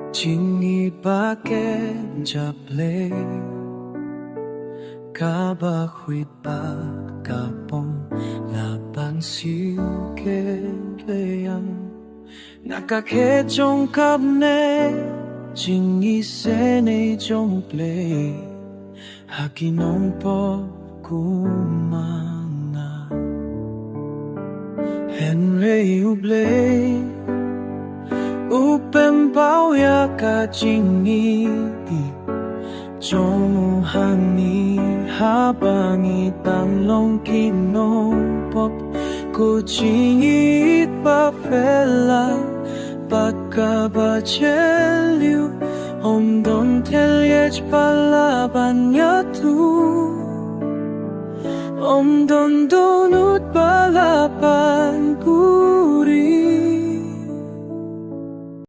Jingi baken japle Kabahuit pagkapong Laban siu keleang Nakakechong kabne Jingi sene jong play Hakinong po kumana Henry Ublay Upem bao ya ka jingi Jong hani habang itanlong kinopop Ko jingi pa fela Pagkabacheliw Om don telyej palaban ya tu Om don donut palaban ku